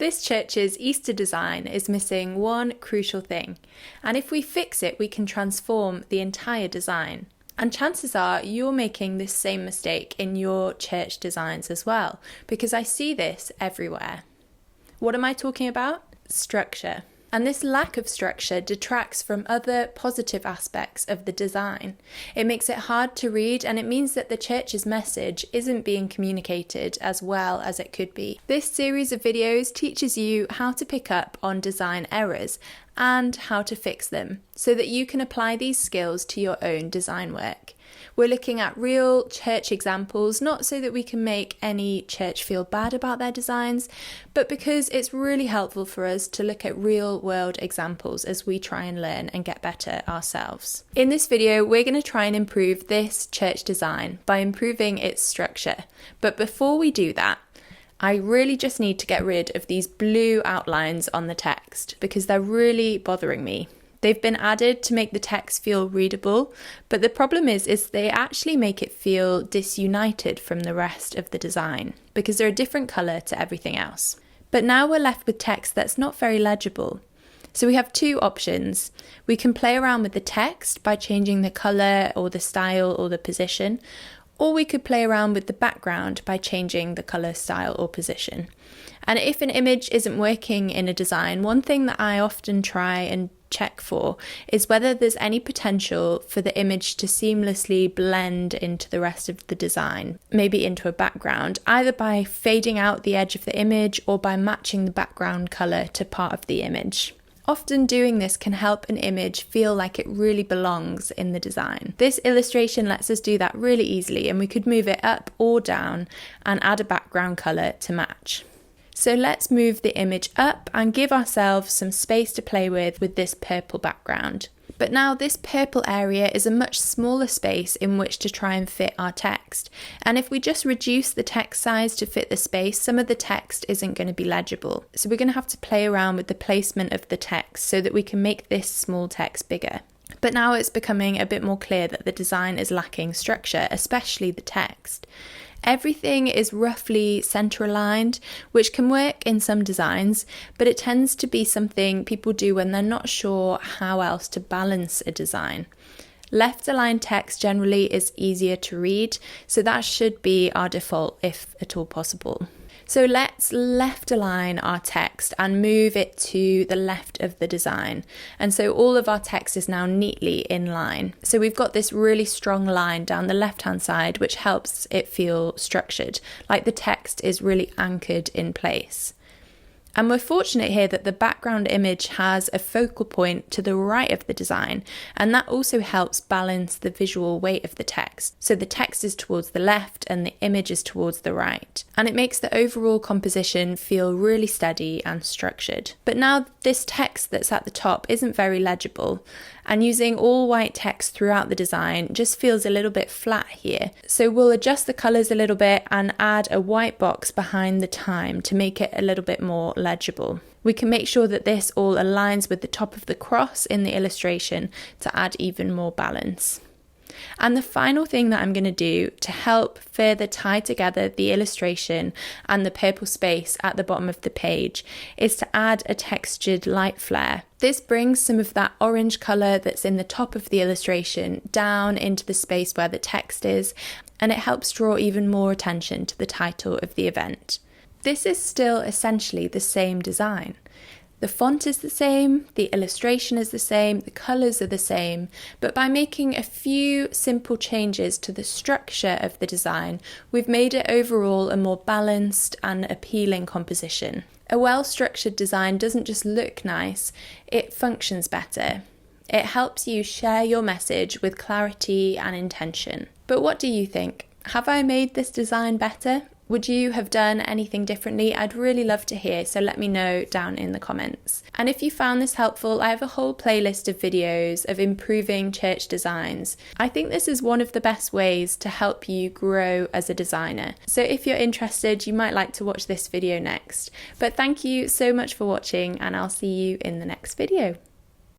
This church's Easter design is missing one crucial thing, and if we fix it, we can transform the entire design. And chances are you're making this same mistake in your church designs as well, because I see this everywhere. What am I talking about? Structure. And this lack of structure detracts from other positive aspects of the design. It makes it hard to read, and it means that the church's message isn't being communicated as well as it could be. This series of videos teaches you how to pick up on design errors and how to fix them so that you can apply these skills to your own design work. We're looking at real church examples, not so that we can make any church feel bad about their designs, but because it's really helpful for us to look at real world examples as we try and learn and get better ourselves. In this video, we're going to try and improve this church design by improving its structure. But before we do that, I really just need to get rid of these blue outlines on the text because they're really bothering me. They've been added to make the text feel readable, but the problem is they actually make it feel disunited from the rest of the design because they're a different colour to everything else. But now we're left with text that's not very legible. So we have two options. We can play around with the text by changing the colour or the style or the position, or we could play around with the background by changing the colour, style or position. And if an image isn't working in a design, one thing that I often try and check for is whether there's any potential for the image to seamlessly blend into the rest of the design, maybe into a background, either by fading out the edge of the image or by matching the background colour to part of the image. Often doing this can help an image feel like it really belongs in the design. This illustration lets us do that really easily, and we could move it up or down and add a background colour to match. So let's move the image up and give ourselves some space to play with this purple background. But now this purple area is a much smaller space in which to try and fit our text. And if we just reduce the text size to fit the space, some of the text isn't going to be legible. So we're going to have to play around with the placement of the text so that we can make this small text bigger. But now it's becoming a bit more clear that the design is lacking structure, especially the text. Everything is roughly centre aligned, which can work in some designs, but it tends to be something people do when they're not sure how else to balance a design. Left aligned text generally is easier to read, so that should be our default if at all possible. So let's left align our text and move it to the left of the design. And so all of our text is now neatly in line. So we've got this really strong line down the left-hand side, which helps it feel structured, like the text is really anchored in place. And we're fortunate here that the background image has a focal point to the right of the design, and that also helps balance the visual weight of the text. So the text is towards the left and the image is towards the right. And it makes the overall composition feel really steady and structured. But now this text that's at the top isn't very legible, and using all white text throughout the design just feels a little bit flat here. So we'll adjust the colours a little bit and add a white box behind the time to make it a little bit more legible. We can make sure that this all aligns with the top of the cross in the illustration to add even more balance. And the final thing that I'm going to do to help further tie together the illustration and the purple space at the bottom of the page is to add a textured light flare. This brings some of that orange colour that's in the top of the illustration down into the space where the text is, and it helps draw even more attention to the title of the event. This is still essentially the same design. The font is the same, the illustration is the same, the colours are the same, but by making a few simple changes to the structure of the design, we've made it overall a more balanced and appealing composition. A well-structured design doesn't just look nice, it functions better. It helps you share your message with clarity and intention. But what do you think? Have I made this design better? Would you have done anything differently? I'd really love to hear, so let me know down in the comments. And if you found this helpful, I have a whole playlist of videos of improving church designs. I think this is one of the best ways to help you grow as a designer. So if you're interested, you might like to watch this video next. But thank you so much for watching, and I'll see you in the next video.